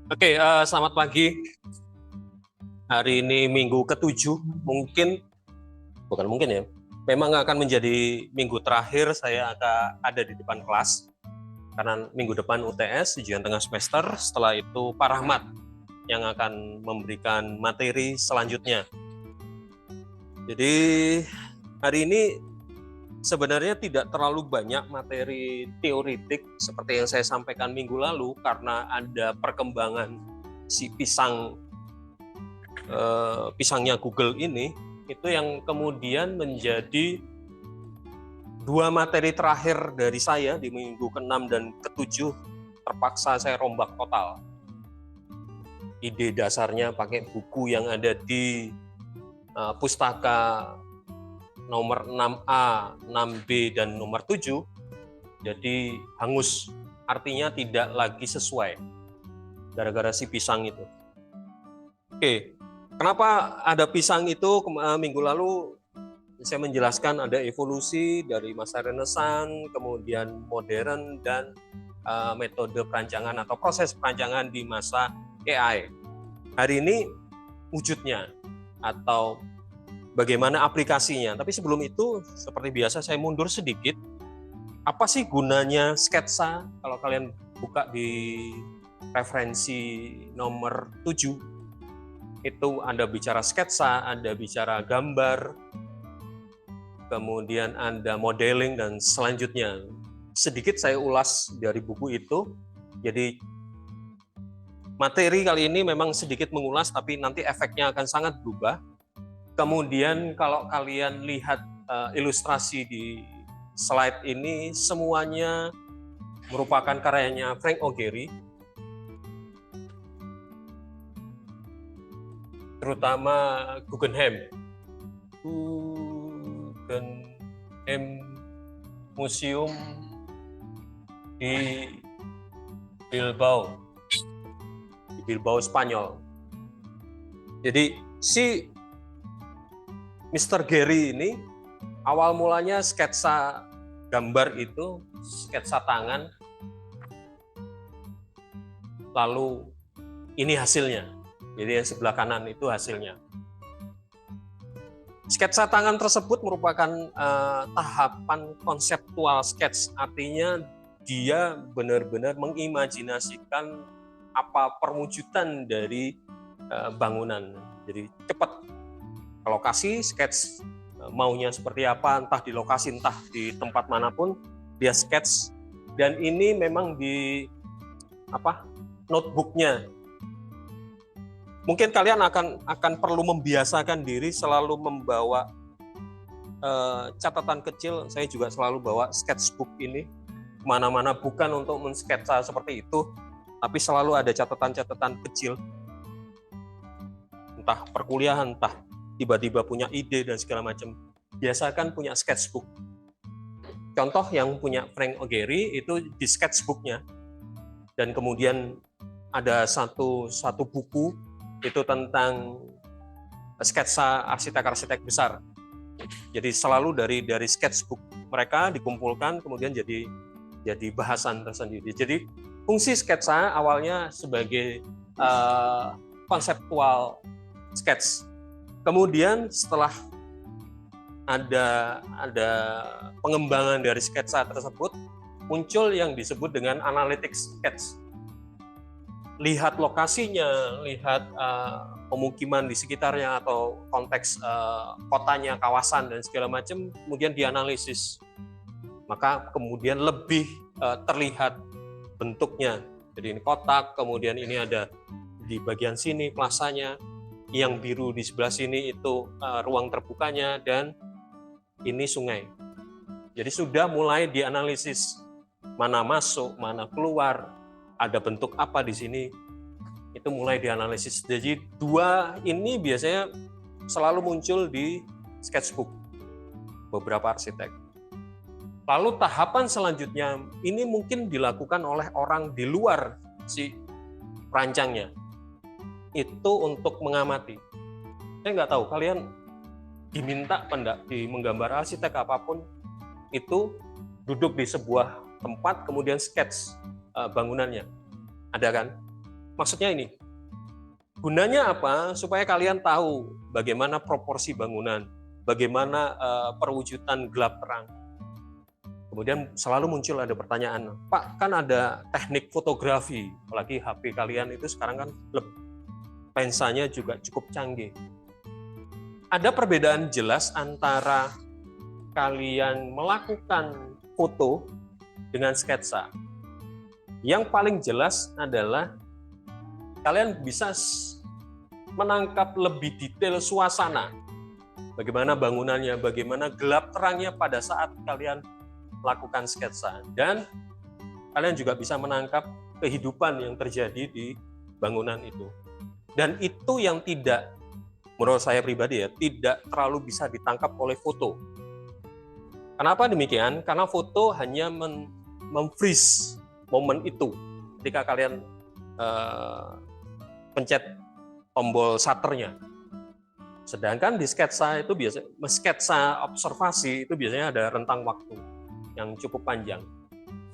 Oke, selamat pagi. Hari ini minggu ke-7, bukan mungkin ya, memang akan menjadi minggu terakhir saya akan ada di depan kelas. Karena minggu depan UTS, ujian tengah semester, setelah itu Pak Rahmat yang akan memberikan materi selanjutnya. Jadi hari ini sebenarnya tidak terlalu banyak materi teoritik seperti yang saya sampaikan minggu lalu karena ada perkembangan si pisangnya Google ini, itu yang kemudian menjadi dua materi terakhir dari saya di minggu ke-6 dan ke-7 terpaksa saya rombak total. Ide dasarnya pakai buku yang ada di pustaka nomor 6A, 6B, dan nomor 7, jadi hangus, artinya tidak lagi sesuai gara-gara si pisang itu. Oke, kenapa ada pisang itu? Minggu lalu saya menjelaskan ada evolusi dari masa Renaissance, kemudian modern, dan metode perancangan atau proses perancangan di masa AI. Hari ini wujudnya atau bagaimana aplikasinya. Tapi sebelum itu, seperti biasa saya mundur sedikit. Apa sih gunanya sketsa? Kalau kalian buka di referensi nomor 7, itu Anda bicara sketsa, Anda bicara gambar, kemudian Anda modeling, dan selanjutnya. Sedikit saya ulas dari buku itu. Jadi materi kali ini memang sedikit mengulas, tapi nanti efeknya akan sangat berubah. Kemudian kalau kalian lihat ilustrasi di slide ini, semuanya merupakan karyanya Frank O'Gary, terutama Guggenheim Museum di Bilbao, Spanyol. Jadi si Mr. Gary ini awal mulanya sketsa gambar itu, sketsa tangan, lalu ini hasilnya. Jadi yang sebelah kanan itu hasilnya. Sketsa tangan tersebut merupakan tahapan konseptual sketch, artinya dia benar-benar mengimajinasikan apa perwujudan dari bangunan. Jadi cepat ke lokasi, sketch maunya seperti apa, entah di lokasi, entah di tempat manapun, dia sketch. Dan ini memang di notebooknya. Mungkin kalian akan perlu membiasakan diri selalu membawa catatan kecil. Saya juga selalu bawa sketchbook ini kemana-mana, bukan untuk mensketsa seperti itu, tapi selalu ada catatan-catatan kecil, entah perkuliahan, entah tiba-tiba punya ide dan segala macam. Biasakan punya sketchbook. Contoh yang punya Frank O'Gary itu di sketchbooknya. Dan kemudian ada satu buku itu tentang sketsa arsitek-arsitek besar. Jadi selalu dari sketchbook mereka dikumpulkan, kemudian jadi bahasan tersendiri. Jadi fungsi sketsa awalnya sebagai konseptual sketch. Kemudian setelah ada pengembangan dari sketsa tersebut, muncul yang disebut dengan analytic sketch. Lihat lokasinya, lihat pemukiman di sekitarnya atau konteks kotanya, kawasan, dan segala macam, kemudian dianalisis. Maka kemudian lebih terlihat bentuknya. Jadi ini kotak, kemudian ini ada di bagian sini plasanya, yang biru di sebelah sini itu ruang terbukanya, dan ini sungai. Jadi sudah mulai dianalisis mana masuk, mana keluar, ada bentuk apa di sini, itu mulai dianalisis. Jadi dua ini biasanya selalu muncul di sketchbook beberapa arsitek. Lalu tahapan selanjutnya ini mungkin dilakukan oleh orang di luar si perancangnya, itu untuk mengamati. Saya nggak tahu kalian diminta di menggambar arsitek apapun itu duduk di sebuah tempat kemudian sketch bangunannya, ada kan? Maksudnya ini, gunanya apa? Supaya kalian tahu bagaimana proporsi bangunan, bagaimana perwujudan gelap terang. Kemudian selalu muncul ada pertanyaan, Pak, kan ada teknik fotografi, apalagi HP kalian itu sekarang kan lensanya juga cukup canggih. Ada perbedaan jelas antara kalian melakukan foto dengan sketsa. Yang paling jelas adalah kalian bisa menangkap lebih detail suasana. Bagaimana bangunannya, bagaimana gelap terangnya pada saat kalian melakukan sketsa. Dan kalian juga bisa menangkap kehidupan yang terjadi di bangunan itu. Dan itu yang tidak, menurut saya pribadi ya, tidak terlalu bisa ditangkap oleh foto. Kenapa demikian? Karena foto hanya memfreeze momen itu. Ketika kalian pencet tombol shutternya. Sedangkan di sketsa itu biasanya, sketsa observasi itu biasanya ada rentang waktu yang cukup panjang.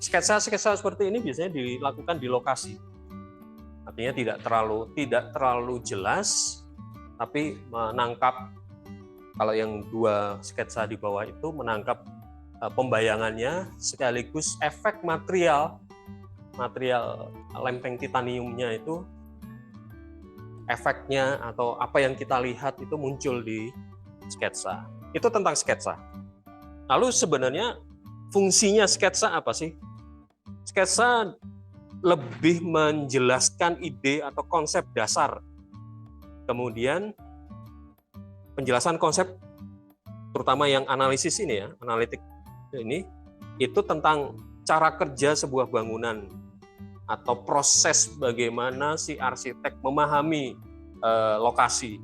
Sketsa-sketsa seperti ini biasanya dilakukan di lokasi. Artinya tidak terlalu jelas, tapi menangkap, kalau yang dua sketsa di bawah itu menangkap pembayangannya sekaligus efek material lempeng titaniumnya itu, efeknya atau apa yang kita lihat itu muncul di sketsa. Itu tentang sketsa. Lalu sebenarnya fungsinya sketsa apa sih? Sketsa lebih menjelaskan ide atau konsep dasar. Kemudian penjelasan konsep, terutama yang analisis ini ya, analitik ini, itu tentang cara kerja sebuah bangunan atau proses bagaimana si arsitek memahami lokasi.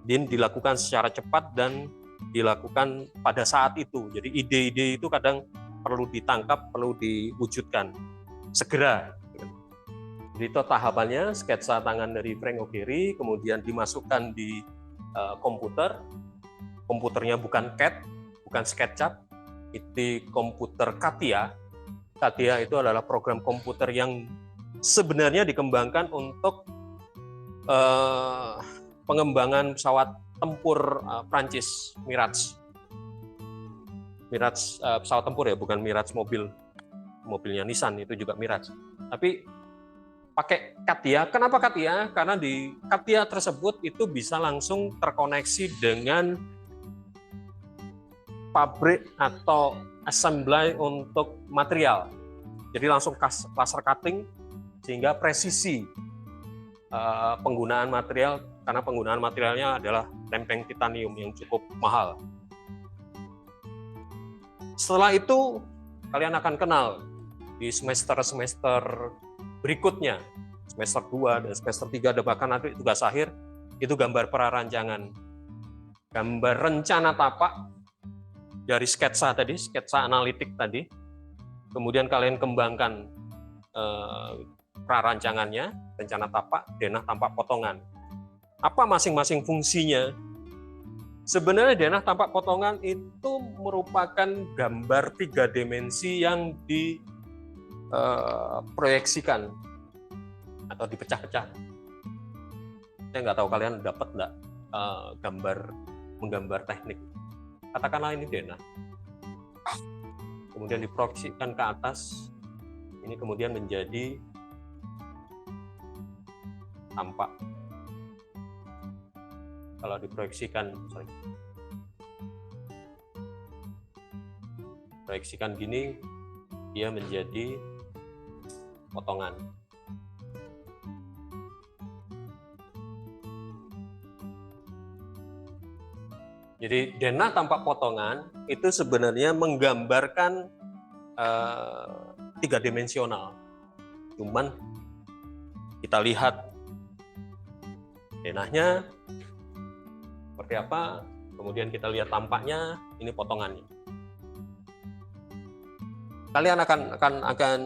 Dan dilakukan secara cepat dan dilakukan pada saat itu. Jadi ide-ide itu kadang perlu ditangkap, perlu diwujudkan segera. Jadi itu tahapannya, sketsa tangan dari Frank O'Gary, kemudian dimasukkan di komputer. Komputernya bukan CAD, bukan SketchUp, itu komputer CATIA. CATIA itu adalah program komputer yang sebenarnya dikembangkan untuk pengembangan pesawat tempur Prancis, Mirage. Mirage pesawat tempur ya, bukan Mirage mobilnya Nissan, itu juga Mirage. Tapi pakai CATIA. Kenapa CATIA? Karena di CATIA tersebut itu bisa langsung terkoneksi dengan pabrik atau assembly untuk material. Jadi langsung laser cutting sehingga presisi penggunaan material, karena penggunaan materialnya adalah lempeng titanium yang cukup mahal. Setelah itu kalian akan kenal di semester-semester berikutnya, semester 2 dan semester 3, ada bahkan nanti tugas akhir, itu gambar prarancangan. Gambar rencana tapak dari sketsa tadi, sketsa analitik tadi, kemudian kalian kembangkan prarancangannya, rencana tapak, denah tampak potongan. Apa masing-masing fungsinya? Sebenarnya denah tampak potongan itu merupakan gambar 3 dimensi yang diproyeksikan atau dipecah-pecah. Saya nggak tahu kalian dapat nggak menggambar teknik. Katakanlah ini denah. Kemudian diproyeksikan ke atas, ini kemudian menjadi tampak. Kalau diproyeksikan, proyeksikan gini, dia menjadi potongan. Jadi denah tampak potongan itu sebenarnya menggambarkan 3 dimensional. Cuman kita lihat denahnya seperti apa, kemudian kita lihat tampaknya, ini potongannya. Kalian akan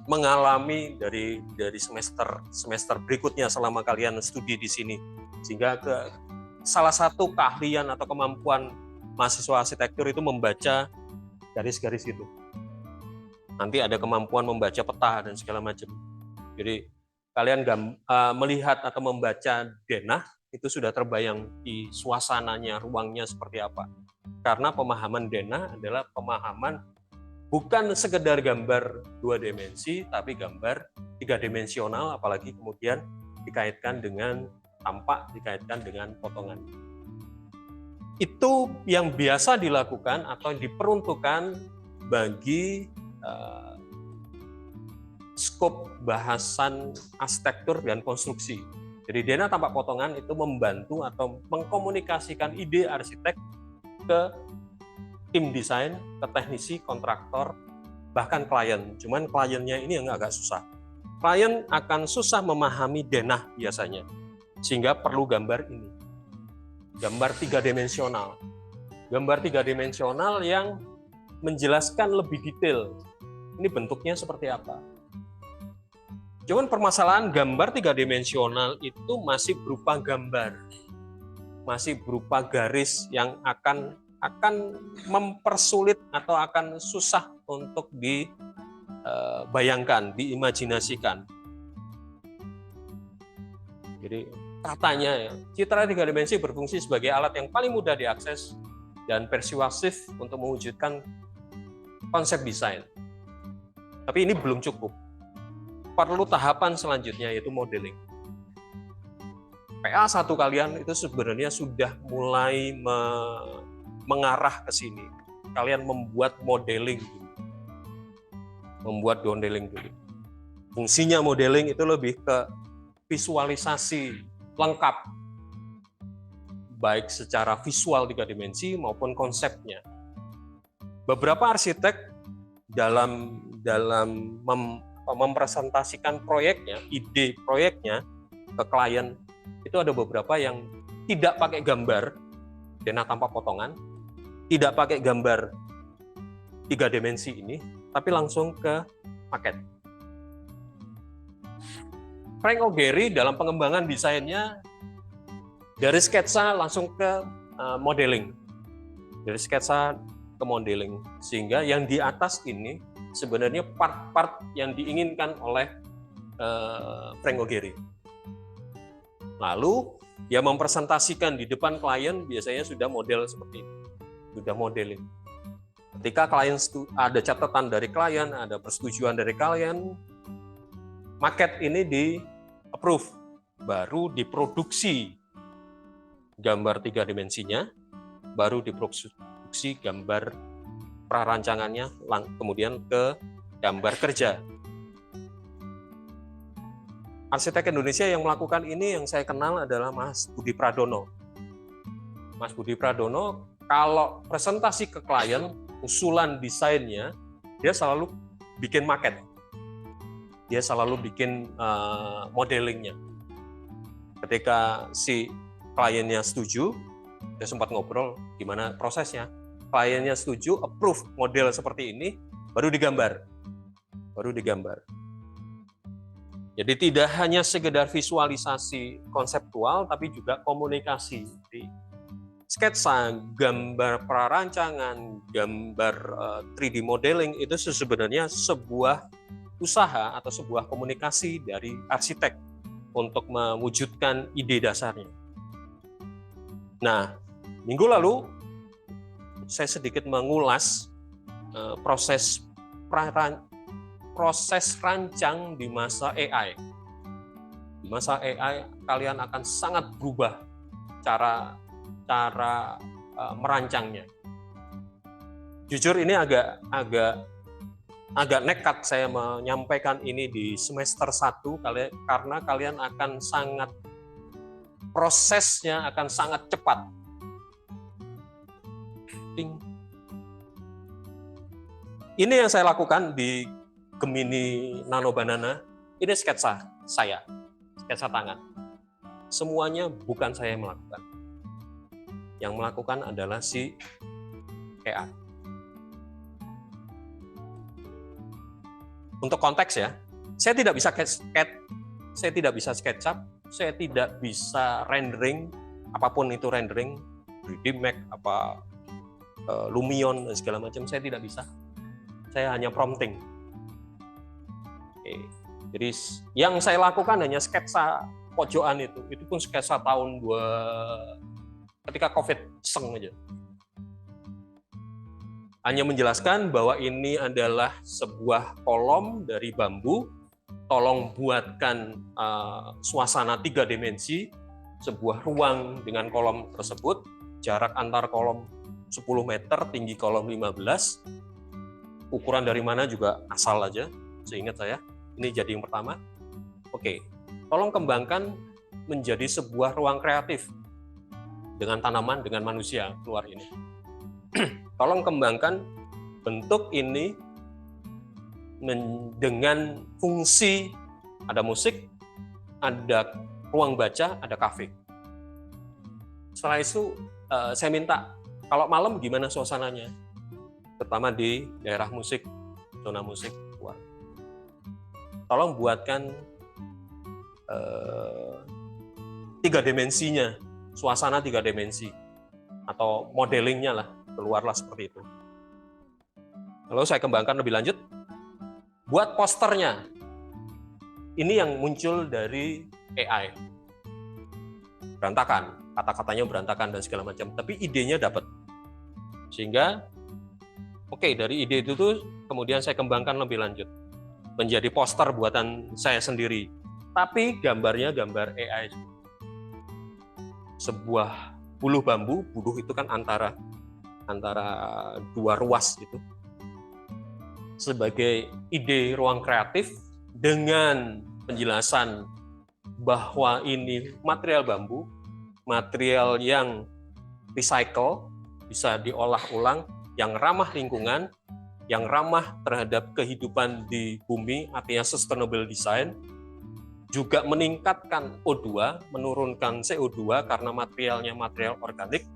mengalami dari semester berikutnya selama kalian studi di sini, sehingga salah satu keahlian atau kemampuan mahasiswa arsitektur itu membaca garis-garis itu. Nanti ada kemampuan membaca peta dan segala macam. Jadi kalian melihat atau membaca denah, itu sudah terbayang di suasananya, ruangnya seperti apa. Karena pemahaman denah adalah pemahaman bukan sekedar gambar 2 dimensi, tapi gambar 3 dimensional, apalagi kemudian dikaitkan dengan tampak, dikaitkan dengan potongan. Itu yang biasa dilakukan atau diperuntukkan bagi skop bahasan arsitektur dan konstruksi. Jadi denah tampak potongan itu membantu atau mengkomunikasikan ide arsitek ke tim desain, ke teknisi, kontraktor, bahkan klien. Cuman kliennya ini yang agak susah. Klien akan susah memahami denah biasanya, sehingga perlu gambar ini. Gambar 3 dimensional. Gambar 3 dimensional yang menjelaskan lebih detail. Ini bentuknya seperti apa. Cuman permasalahan gambar 3 dimensional itu masih berupa gambar. Masih berupa garis yang akan mempersulit atau akan susah untuk dibayangkan, diimajinasikan. Jadi katanya ya, citra 3 dimensi berfungsi sebagai alat yang paling mudah diakses dan persuasif untuk mewujudkan konsep desain. Tapi ini belum cukup. Perlu tahapan selanjutnya, yaitu modeling. PA1 kalian itu sebenarnya sudah mulai mengarah ke sini. Kalian membuat modeling dulu. Fungsinya modeling itu lebih ke visualisasi lengkap, baik secara visual 3 dimensi maupun konsepnya. Beberapa arsitek dalam mempresentasikan proyeknya, ide proyeknya ke klien, itu ada beberapa yang tidak pakai gambar denah tampak potongan, tidak pakai gambar 3 dimensi ini, tapi langsung ke paket. Frank O'Gary dalam pengembangan desainnya dari sketsa langsung ke modeling. Dari sketsa ke modeling. Sehingga yang di atas ini sebenarnya part-part yang diinginkan oleh Frank O'Gary. Lalu dia mempresentasikan di depan klien, biasanya sudah model seperti ini. Sudah modeling. Ketika klien ada catatan dari klien, ada persetujuan dari klien, maket ini di-approve, baru diproduksi gambar 3 dimensinya, baru diproduksi gambar prarancangannya, kemudian ke gambar kerja. Arsitek Indonesia yang melakukan ini yang saya kenal adalah Mas Budi Pradono. Mas Budi Pradono, kalau presentasi ke klien, usulan desainnya, dia selalu bikin maket. Dia selalu bikin modelingnya. Ketika si kliennya setuju, dia sempat ngobrol gimana prosesnya. Kliennya setuju, approve model seperti ini, baru digambar. Jadi tidak hanya sekedar visualisasi konseptual, tapi juga komunikasi. Jadi, sketsa, gambar prarancangan, gambar 3D modeling itu sebenarnya sebuah usaha atau sebuah komunikasi dari arsitek untuk mewujudkan ide dasarnya. Nah, minggu lalu saya sedikit mengulas proses rancang di masa AI. Di masa AI kalian akan sangat berubah cara merancangnya. Jujur ini agak nekat saya menyampaikan ini di semester 1 karena kalian akan prosesnya akan sangat cepat. Ini yang saya lakukan di Gemini Nano Banana. Ini sketsa saya, sketsa tangan. Semuanya bukan saya yang melakukan. Yang melakukan adalah si AI. Untuk konteks ya, saya tidak bisa saya tidak bisa SketchUp, saya tidak bisa rendering, apapun itu rendering, 3D Max, Lumion, dan segala macam, saya tidak bisa. Saya hanya prompting. Oke. Jadi yang saya lakukan hanya sketsa pojokan itu pun sketsa tahun ketika COVID seng aja. Hanya menjelaskan bahwa ini adalah sebuah kolom dari bambu, tolong buatkan suasana 3 dimensi, sebuah ruang dengan kolom tersebut, jarak antar kolom 10 meter, tinggi kolom 15, ukuran dari mana juga asal aja, seingat saya. Ini jadi yang pertama. Oke, tolong kembangkan menjadi sebuah ruang kreatif dengan tanaman, dengan manusia keluar ini. Tolong kembangkan bentuk ini dengan fungsi ada musik, ada ruang baca, ada kafe. Setelah itu saya minta kalau malam gimana suasananya, terutama di daerah musik, zona musik luar. Tolong buatkan 3 dimensinya, suasana 3 dimensi, atau modelingnya lah, keluarlah seperti itu. Lalu saya kembangkan lebih lanjut, buat posternya. Ini yang muncul dari AI. Berantakan, kata-katanya berantakan dan segala macam, tapi idenya dapat. Sehingga, dari ide itu tuh kemudian saya kembangkan lebih lanjut. Menjadi poster buatan saya sendiri. Tapi gambarnya gambar AI. Sebuah buluh bambu, buluh itu kan antara 2 ruas gitu. Sebagai ide ruang kreatif dengan penjelasan bahwa ini material bambu, material yang recycle, bisa diolah ulang, yang ramah lingkungan, yang ramah terhadap kehidupan di bumi, artinya sustainable design, juga meningkatkan O2, menurunkan CO2 karena materialnya material organik,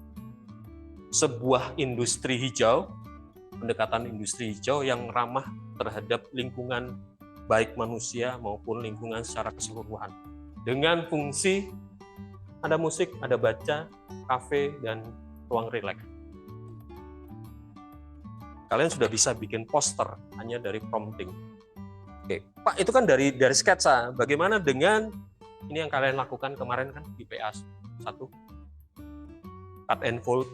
sebuah industri hijau, pendekatan industri hijau yang ramah terhadap lingkungan, baik manusia maupun lingkungan secara keseluruhan. Dengan fungsi ada musik, ada baca, kafe, dan ruang rileks. Kalian sudah bisa bikin poster hanya dari prompting. Oke, Pak, itu kan dari sketsa. Bagaimana dengan ini yang kalian lakukan kemarin kan di PA 1? Cut and fold.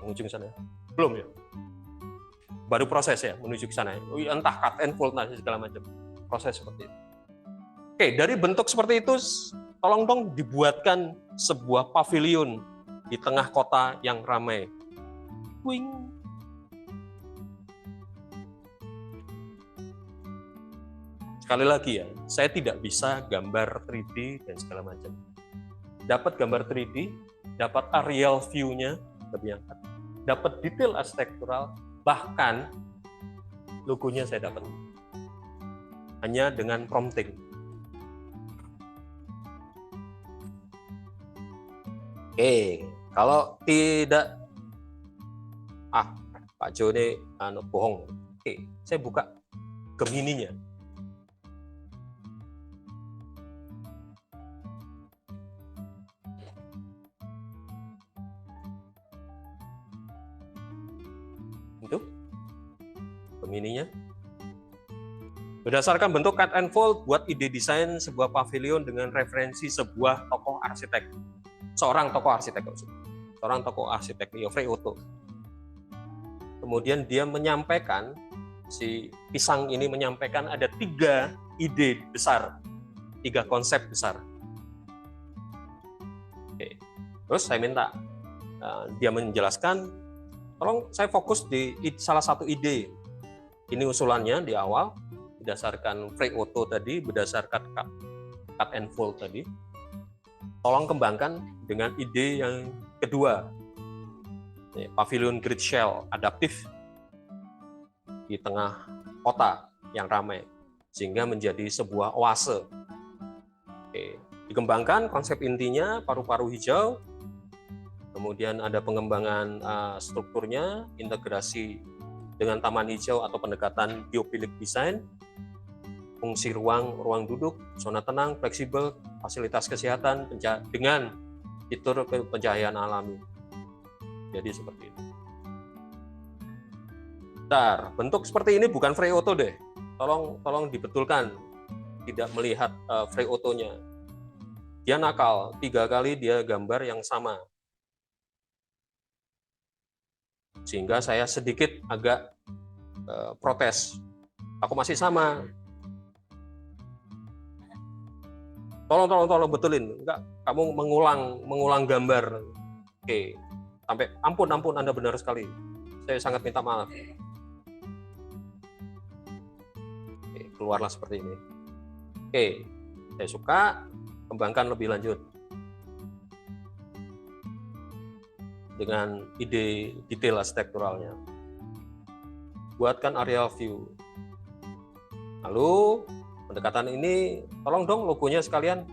Menuju ke sana. Belum ya? Baru proses ya menuju ke sana. Entah cut and fold nanti segala macam. Proses seperti itu. Oke, dari bentuk seperti itu tolong dong dibuatkan sebuah pavilion di tengah kota yang ramai. Wing. Sekali lagi ya, saya tidak bisa gambar 3D dan segala macam. Dapat gambar 3D, dapat aerial view-nya, lebih angkat. Dapat detail arsitektural, bahkan logonya saya dapat. Hanya dengan prompting. Oke, kalau tidak Pak Jo ini bohong. Oke, saya buka Gemini-nya. Itu Gemini-nya. Berdasarkan bentuk cut and fold, buat ide desain sebuah pavilion dengan referensi sebuah tokoh arsitek. Seorang tokoh arsitek, Geoffrey Otto. Kemudian dia menyampaikan, si pisang ini menyampaikan ada 3 ide besar, 3 konsep besar. Oke. Terus saya minta dia menjelaskan, tolong saya fokus di salah satu ide. Ini usulannya di awal, berdasarkan Frey Otto tadi, berdasarkan cut and fold tadi. Tolong kembangkan dengan ide yang kedua, pavilion grid shell adaptif di tengah kota yang ramai sehingga menjadi sebuah oase. Oke. Dikembangkan konsep intinya paru-paru hijau, kemudian ada pengembangan strukturnya, integrasi dengan taman hijau atau pendekatan biophilic design, fungsi ruang duduk, zona tenang, fleksibel, fasilitas kesehatan dengan fitur pencahayaan alami. Jadi seperti itu. Bentuk seperti ini bukan Frey Otto deh. tolong dibetulkan, tidak melihat free auto-nya. Dia nakal, 3 kali dia gambar yang sama. Sehingga saya sedikit agak protes. Aku masih sama. Tolong betulin. Enggak, kamu mengulang gambar. Oke. Sampai ampun Anda benar sekali. Saya sangat minta maaf. Oke, keluarlah seperti ini. Oke, saya suka, kembangkan lebih lanjut dengan ide detail arsitekturalnya. Buatkan aerial view. Lalu pendekatan ini, tolong dong logonya sekalian.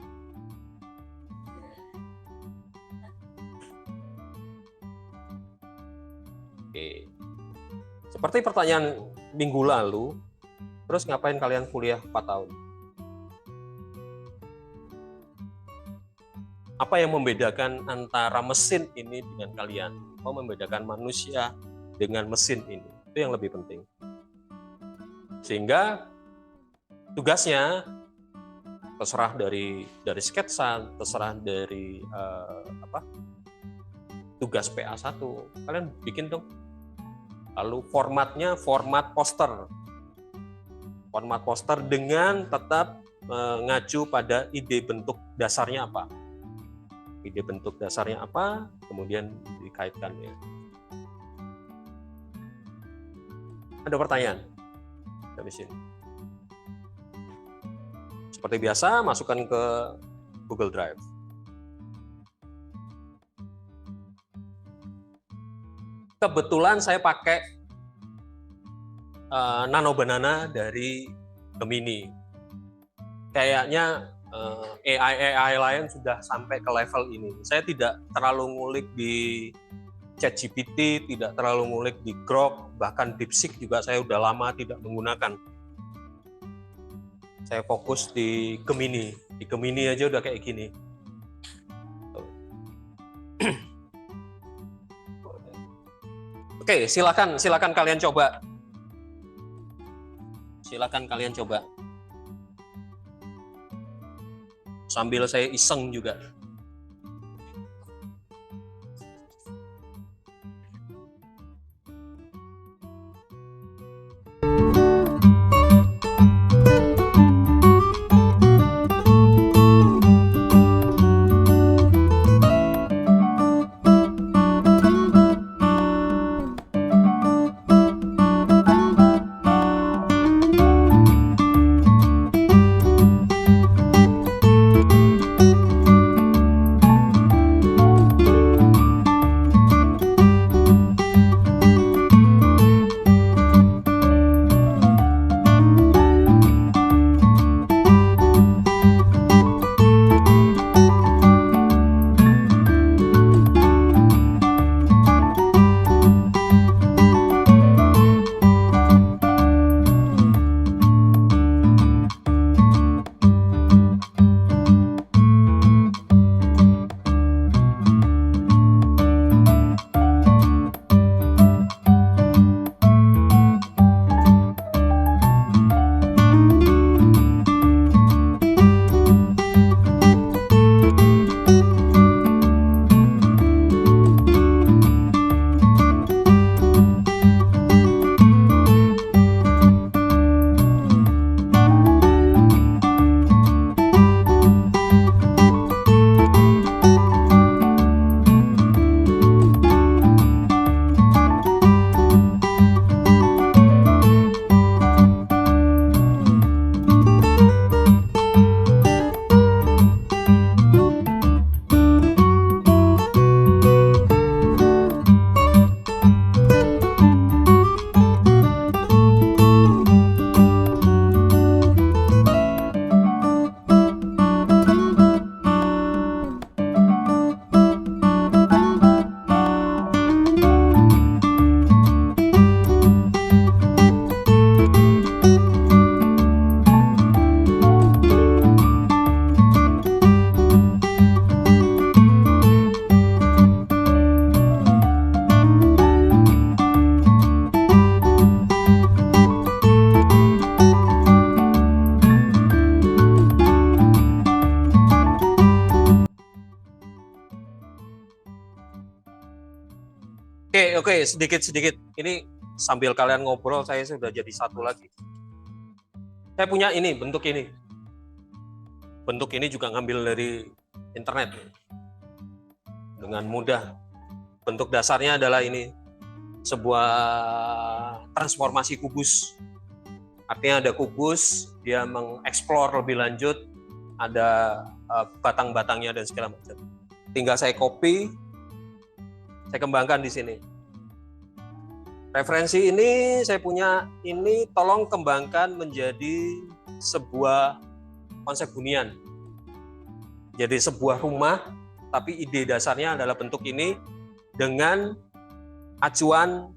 Oke. Seperti pertanyaan minggu lalu, terus ngapain kalian kuliah 4 tahun? Apa yang membedakan antara mesin ini dengan kalian? Apa membedakan manusia dengan mesin ini? Itu yang lebih penting. Sehingga tugasnya terserah dari sketsa, terserah dari tugas PA1. Kalian bikin dong. Lalu formatnya format poster. Format poster dengan tetap mengacu pada ide bentuk dasarnya apa. Ide bentuk dasarnya apa, kemudian dikaitkan ya. Ada pertanyaan? Dari sini. Seperti biasa, masukkan ke Google Drive. Kebetulan saya pakai Nano Banana dari Gemini. Kayaknya AI lain sudah sampai ke level ini. Saya tidak terlalu ngulik di ChatGPT, tidak terlalu ngulik di Grok, bahkan DeepSeek juga saya udah lama tidak menggunakan. Saya fokus di Gemini. Di Gemini aja udah kayak gini. Oke, silakan kalian coba. Silakan kalian coba. Sambil saya iseng juga. Oke, sedikit-sedikit. Ini sambil kalian ngobrol, saya sudah jadi satu lagi. Saya punya ini, bentuk ini. Bentuk ini juga ngambil dari internet. Dengan mudah. Bentuk dasarnya adalah ini. Sebuah transformasi kubus. Artinya ada kubus, dia mengeksplor lebih lanjut, ada batang-batangnya dan segala macam. Tinggal saya copy, saya kembangkan di sini. Referensi ini saya punya, ini tolong kembangkan menjadi sebuah konsep hunian. Jadi sebuah rumah, tapi ide dasarnya adalah bentuk ini dengan acuan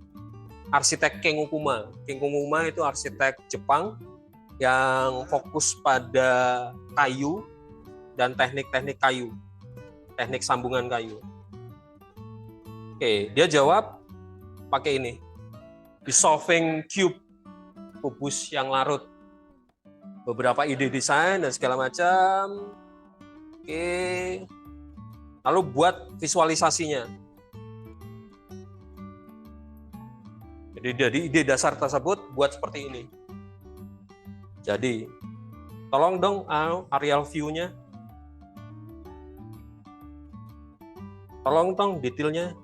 arsitek Kengo Kuma. Kengo Kuma itu arsitek Jepang yang fokus pada kayu dan teknik-teknik kayu, teknik sambungan kayu. Oke, dia jawab pakai ini, dissolving cube, kubus yang larut. Beberapa ide desain dan segala macam. Oke, lalu buat visualisasinya. Jadi dari ide dasar tersebut buat seperti ini. Jadi tolong dong aerial view-nya. Tolong dong detailnya.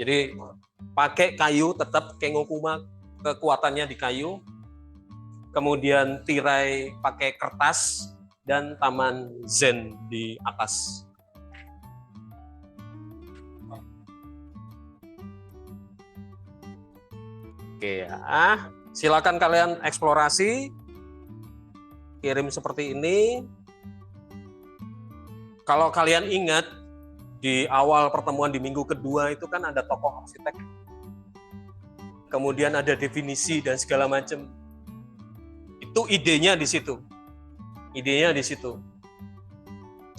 Jadi pakai kayu, tetap Kengo Kuma kekuatannya di kayu, kemudian tirai pakai kertas, dan taman zen di atas. Oke ya, silakan kalian eksplorasi, kirim seperti ini. Kalau kalian ingat, di awal pertemuan di minggu kedua itu kan ada tokoh arsitek, kemudian ada definisi dan segala macam. Itu idenya di situ. Idenya di situ.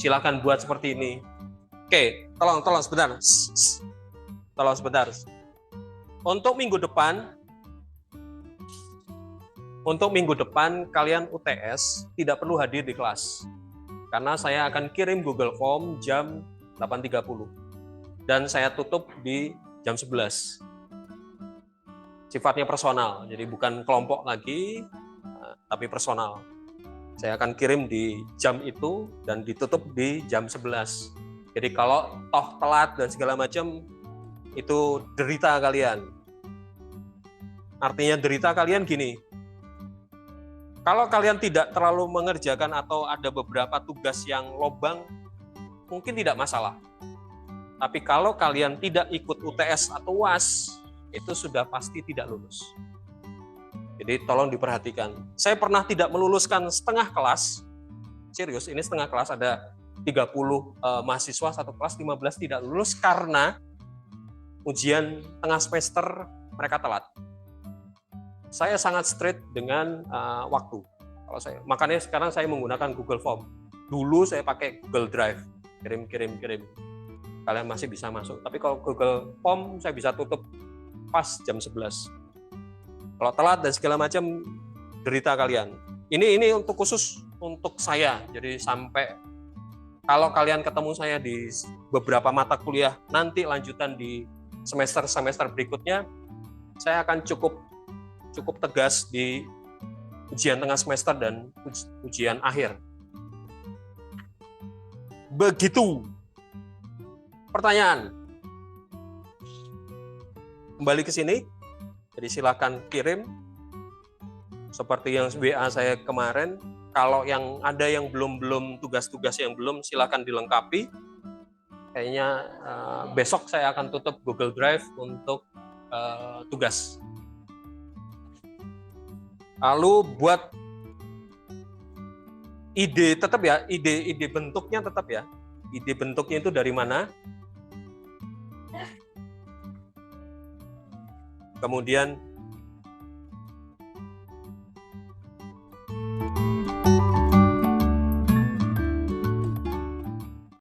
Silakan buat seperti ini. Oke, tolong sebentar. Tolong sebentar. Untuk minggu depan kalian UTS tidak perlu hadir di kelas. Karena saya akan kirim Google Form jam 8.30. Dan saya tutup di jam 11. Sifatnya personal, jadi bukan kelompok lagi, tapi personal. Saya akan kirim di jam itu dan ditutup di jam 11. Jadi kalau toh telat dan segala macam, itu derita kalian. Artinya derita kalian gini, kalau kalian tidak terlalu mengerjakan atau ada beberapa tugas yang lobang, mungkin tidak masalah. Tapi kalau kalian tidak ikut UTS atau UAS, itu sudah pasti tidak lulus. Jadi tolong diperhatikan. Saya pernah tidak meluluskan setengah kelas, serius, ini setengah kelas, ada 30 mahasiswa, satu kelas 15 tidak lulus karena ujian tengah semester mereka telat. Saya sangat strict dengan waktu. Makanya sekarang saya menggunakan Google Form. Dulu saya pakai Google Drive, kirim. Kalian masih bisa masuk. Tapi kalau Google Form saya bisa tutup pas jam 11. Kalau telat dan segala macam, derita kalian. Ini untuk khusus untuk saya. Jadi sampai kalau kalian ketemu saya di beberapa mata kuliah nanti lanjutan di semester berikutnya, saya akan cukup tegas di ujian tengah semester dan ujian akhir. Begitu. Pertanyaan. Kembali ke sini. Jadi silakan kirim. Seperti yang WA saya kemarin, kalau yang ada yang belum tugas-tugas yang belum, silakan dilengkapi. Kayaknya besok saya akan tutup Google Drive untuk tugas. Lalu buat ide tetap ya, ide bentuknya tetap ya. Ide bentuknya itu dari mana? Kemudian